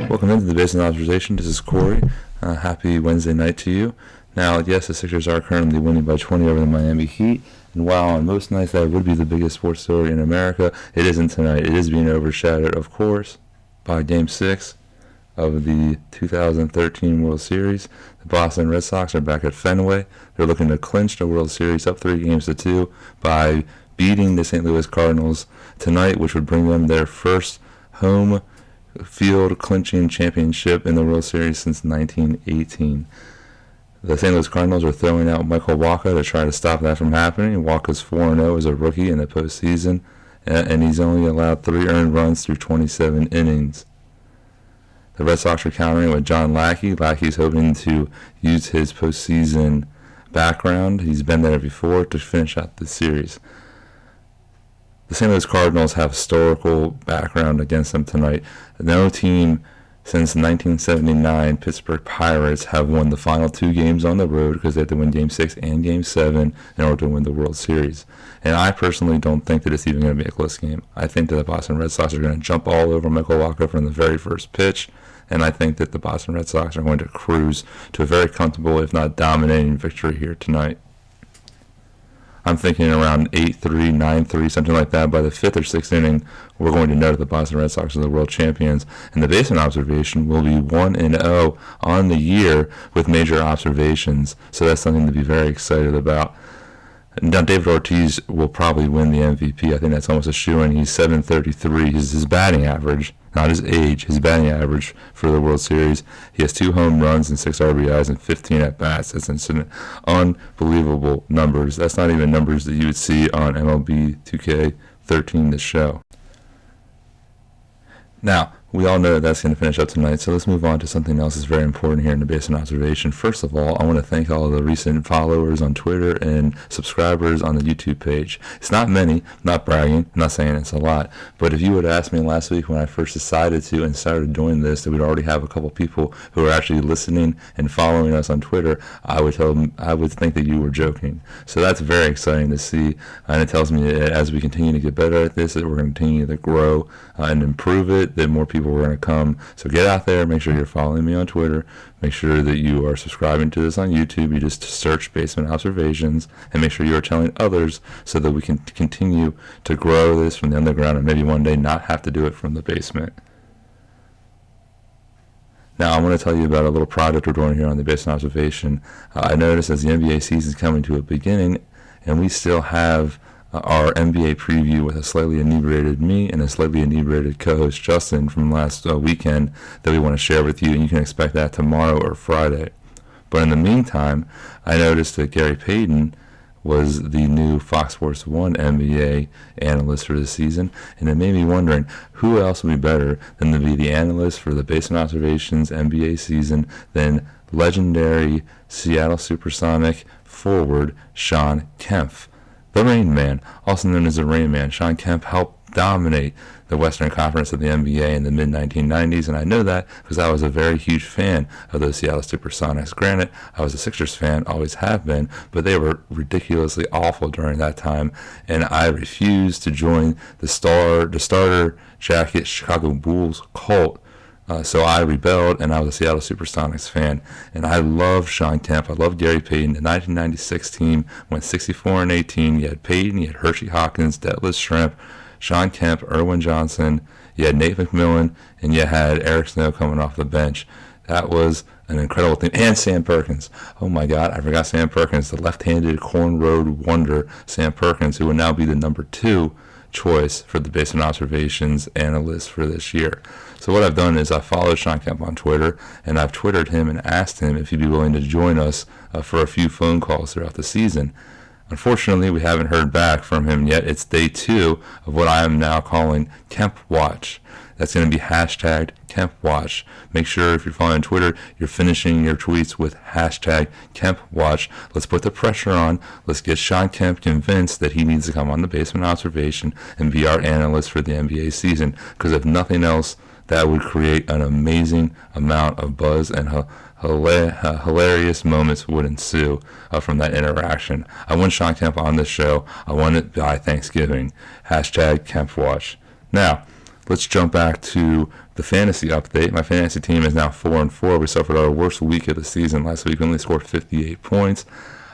Welcome into the Basement Observation. This is Corey. Happy Wednesday night to you. Now, yes, the Sixers are currently winning by 20 over the Miami Heat. And while on most nights that would be the biggest sports story in America, it isn't tonight. It is being overshadowed, of course, by Game 6 of the 2013 World Series. The Boston Red Sox are back at Fenway. They're looking to clinch the World Series up 3-2 by beating the St. Louis Cardinals tonight, which would bring them their first home field clinching championship in the World Series since 1918. The St. Louis Cardinals are throwing out Michael Wacha to try to stop that from happening. Wacha's 4-0 as a rookie in the postseason, and he's only allowed 3 earned runs through 27 innings. The Red Sox are countering with John Lackey. Lackey's hoping to use his postseason background. He's been there before to finish out the series. The St. Louis Cardinals have historical background against them tonight. No team since 1979 Pittsburgh Pirates have won the final 2 games on the road because they had to win Game 6 and Game 7 in order to win the World Series. And I personally don't think that it's even going to be a close game. I think that the Boston Red Sox are going to jump all over Michael Wacha from the very first pitch. And I think that the Boston Red Sox are going to cruise to a very comfortable, if not dominating, victory here tonight. I'm thinking around 8-3, 9-3, something like that. By the 5th or 6th inning, we're going to know that the Boston Red Sox are the world champions. And the basement observation will be 1-0 on the year with major observations. So that's something to be very excited about. Now, David Ortiz will probably win the MVP. I think that's almost a shoo-in. He's .733. His batting average, not his age, his batting average for the World Series. He has 2 home runs and 6 RBIs and 15 at-bats. That's unbelievable numbers. That's not even numbers that you would see on MLB 2K13, the show. Now, we all know that that's going to finish up tonight, so let's move on to something else that's very important here in the Basement Observation. First of all, I want to thank all of the recent followers on Twitter and subscribers on the YouTube page. It's not many, not bragging, not saying it's a lot, but if you would ask me last week when I first decided to and started doing this that we'd already have a couple people who are actually listening and following us on Twitter, I would think that you were joking. So that's very exciting to see, and it tells me that as we continue to get better at this, that we're going to continue to grow and improve it, that more people are going to come. So get out there, make sure you're following me on Twitter, make sure that you are subscribing to this on YouTube. You just search Basement Observations, and make sure you are telling others so that we can continue to grow this from the underground and maybe one day not have to do it from the basement. Now, I want to tell you about a little project we're doing here on the Basement Observation. I noticed as the NBA season is coming to a beginning, and we still have our NBA preview with a slightly inebriated me and a slightly inebriated co-host Justin from last weekend that we want to share with you, and you can expect that tomorrow or Friday. But in the meantime, I noticed that Gary Payton was the new Fox Sports 1 NBA analyst for this season, and it made me wondering who else would be better than to be the analyst for the Basement Observations NBA season than legendary Seattle Supersonic forward Shawn Kemp. The Rain Man, also known as the Rain Man. Shawn Kemp helped dominate the Western Conference of the NBA in the mid-1990s, and I know that because I was a very huge fan of those Seattle Supersonics. Granted, I was a Sixers fan, always have been, but they were ridiculously awful during that time, and I refused to join the starter jacket Chicago Bulls cult. So I rebelled, and I was a Seattle Supersonics fan. And I love Shawn Kemp. I love Gary Payton. The 1996 team went 64-18. You had Payton, you had Hershey Hawkins, Detlef Schrempf, Shawn Kemp, Erwin Johnson. You had Nate McMillan, and you had Eric Snow coming off the bench. That was an incredible thing. And Sam Perkins. Oh, my God, I forgot Sam Perkins, the left-handed cornrowed wonder, Sam Perkins, who would now be the number 2 choice for the Basement Observations analyst for this year. So what I've done is I followed Shawn Kemp on Twitter, and I've Twittered him and asked him if he'd be willing to join us for a few phone calls throughout the season. Unfortunately, we haven't heard back from him yet. It's day 2 of what I am now calling Kempwatch. That's going to be hashtag Kempwatch. Make sure if you're following Twitter, you're finishing your tweets with hashtag Kempwatch. Let's put the pressure on. Let's get Shawn Kemp convinced that he needs to come on the Basement Observation and be our analyst for the NBA season. Because if nothing else, that would create an amazing amount of buzz and hilarious moments would ensue from that interaction. I want Shawn Kemp on this show. I want it by Thanksgiving. Hashtag Kempwatch. Now, let's jump back to the fantasy update. My fantasy team is now 4-4. We suffered our worst week of the season. Last week we only scored 58 points.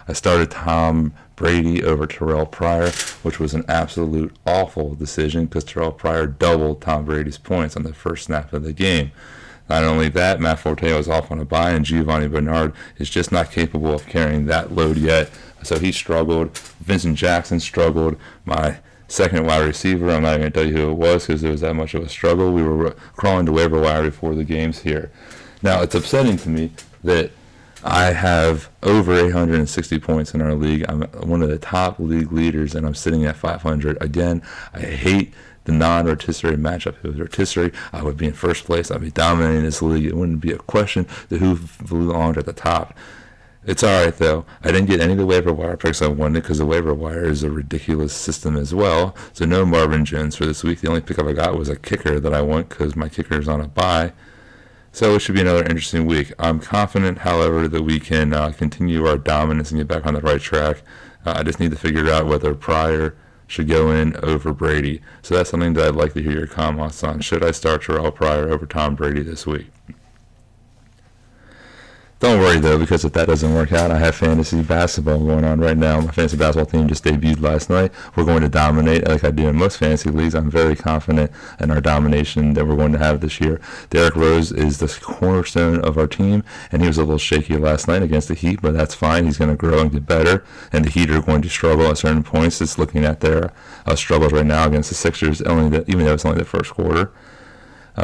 I started Tom Brady over Terrell Pryor, which was an absolute awful decision because Terrell Pryor doubled Tom Brady's points on the first snap of the game. Not only that, Matt Forte was off on a bye, and Giovanni Bernard is just not capable of carrying that load yet. So he struggled. Vincent Jackson struggled. My second wide receiver, I'm not even going to tell you who it was because it was that much of a struggle. We were crawling to waiver wire before the games here. Now, it's upsetting to me that I have over 860 points in our league. I'm one of the top league leaders, and I'm sitting at 500. Again, I hate the non-rotisserie matchup. If it was rotisserie, I would be in first place. I'd be dominating this league. It wouldn't be a question to who belonged at the top. It's all right, though. I didn't get any of the waiver wire picks I wanted because the waiver wire is a ridiculous system as well. So no Marvin Jones for this week. The only pickup I got was a kicker that I want because my kicker is on a bye. So it should be another interesting week. I'm confident, however, that we can continue our dominance and get back on the right track. I just need to figure out whether Pryor should go in over Brady. So that's something that I'd like to hear your comments on. Should I start Terrell Pryor over Tom Brady this week? Don't worry, though, because if that doesn't work out, I have fantasy basketball going on right now. My fantasy basketball team just debuted last night. We're going to dominate like I do in most fantasy leagues. I'm very confident in our domination that we're going to have this year. Derrick Rose is the cornerstone of our team, and he was a little shaky last night against the Heat, but that's fine. He's going to grow and get better, and the Heat are going to struggle at certain points. Just looking at their struggles right now against the Sixers, even though it's only the first quarter.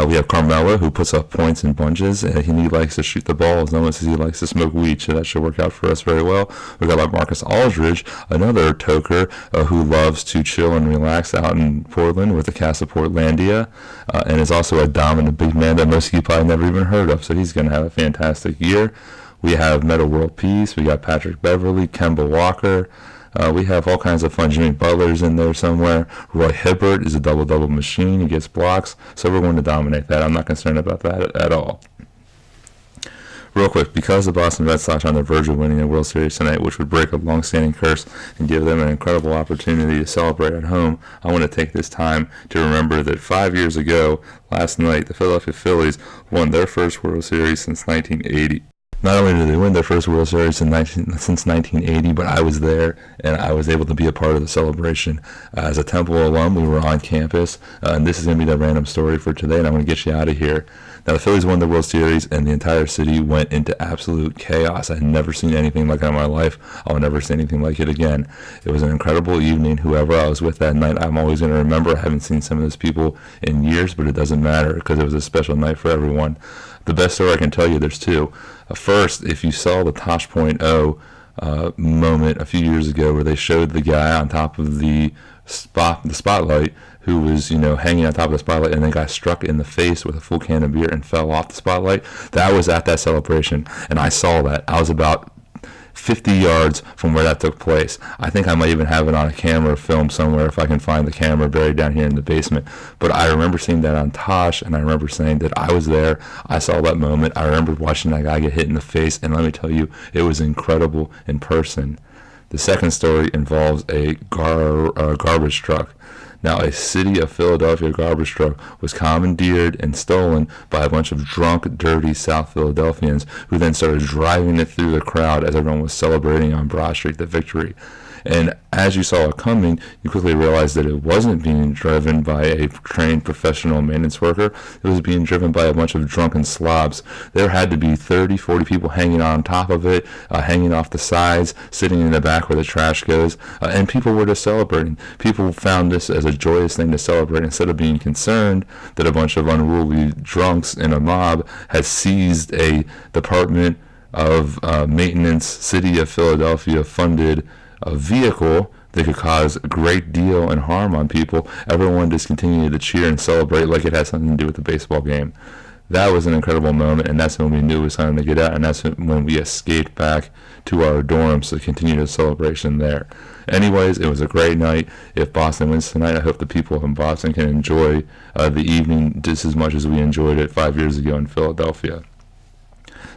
We have Carmelo, who puts up points in bunches, and he likes to shoot the ball as long as he likes to smoke weed, so that should work out for us very well. We got Marcus Aldridge, another toker who loves to chill and relax out in Portland with the cast of Portlandia, and is also a dominant big man that most of you probably never even heard of, so he's going to have a fantastic year. We have Meta World Peace. We got Patrick Beverly, Kemba Walker. We have all kinds of fun. Jimmy Butler's in there somewhere. Roy Hibbert is a double-double machine. He gets blocks. So we're going to dominate that. I'm not concerned about that at all. Real quick, because the Boston Red Sox are on the verge of winning the World Series tonight, which would break a long-standing curse and give them an incredible opportunity to celebrate at home, I want to take this time to remember that 5 years ago, last night, the Philadelphia Phillies won their first World Series since 1980. Not only did they win their first World Series since 1980, but I was there, and I was able to be a part of the celebration. As a Temple alum, we were on campus, and this is going to be the random story for today, and I'm going to get you out of here. Now, the Phillies won the World Series, and the entire city went into absolute chaos. I had never seen anything like it in my life. I'll never see anything like it again. It was an incredible evening. Whoever I was with that night, I'm always going to remember. I haven't seen some of those people in years, but it doesn't matter because it was a special night for everyone. The best story I can tell you, there's two. First, if you saw the Tosh.0 moment a few years ago where they showed the guy on top of the spotlight who was, hanging on top of the spotlight and then got struck in the face with a full can of beer and fell off the spotlight, that was at that celebration, and I saw that. I was about 50 yards from where that took place. I think I might even have it on a camera film somewhere if I can find the camera buried down here in the basement. But I remember seeing that on Tosh, and I remember saying that I was there. I saw that moment. I remember watching that guy get hit in the face, and let me tell you, it was incredible in person. The second story involves a garbage truck. Now, a City of Philadelphia garbage truck was commandeered and stolen by a bunch of drunk, dirty South Philadelphians who then started driving it through the crowd as everyone was celebrating on Broad Street the victory. And as you saw it coming, you quickly realized that it wasn't being driven by a trained professional maintenance worker. It was being driven by a bunch of drunken slobs. There had to be 30, 40 people hanging on top of it, hanging off the sides, sitting in the back where the trash goes, and people were just celebrating. People found this as a joyous thing to celebrate instead of being concerned that a bunch of unruly drunks in a mob had seized a Department of Maintenance, City of Philadelphia funded a vehicle that could cause a great deal and harm on people. Everyone just continued to cheer and celebrate like it had something to do with the baseball game. That was an incredible moment, and that's when we knew it was time to get out, and that's when we escaped back to our dorms to continue the celebration there. Anyways, it was a great night. If Boston wins tonight, I hope the people in Boston can enjoy the evening just as much as we enjoyed it 5 years ago in Philadelphia.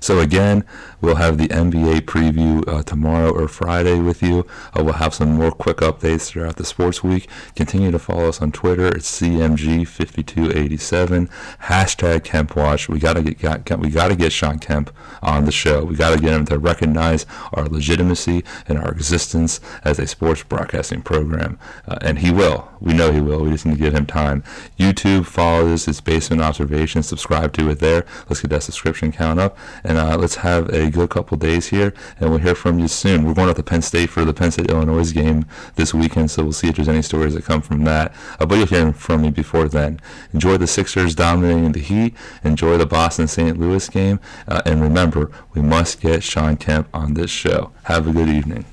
So again, we'll have the NBA preview tomorrow or Friday with you. We'll have some more quick updates throughout the sports week. Continue to follow us on Twitter. It's CMG5287. Hashtag Kempwatch. We gotta get Sean Kemp on the show. We gotta get him to recognize our legitimacy and our existence as a sports broadcasting program. And he will. We know he will. We just need to give him time. YouTube, follow this. It's Basement Observation. Subscribe to it there. Let's get that subscription count up. And let's have a good couple days here. And we'll hear from you soon. We're going up to Penn State for the Penn State-Illinois game this weekend, so we'll see if there's any stories that come from that. But you'll hear from me before then. Enjoy the Sixers dominating the Heat. Enjoy the Boston-St. Louis game. And remember, we must get Sean Kemp on this show. Have a good evening.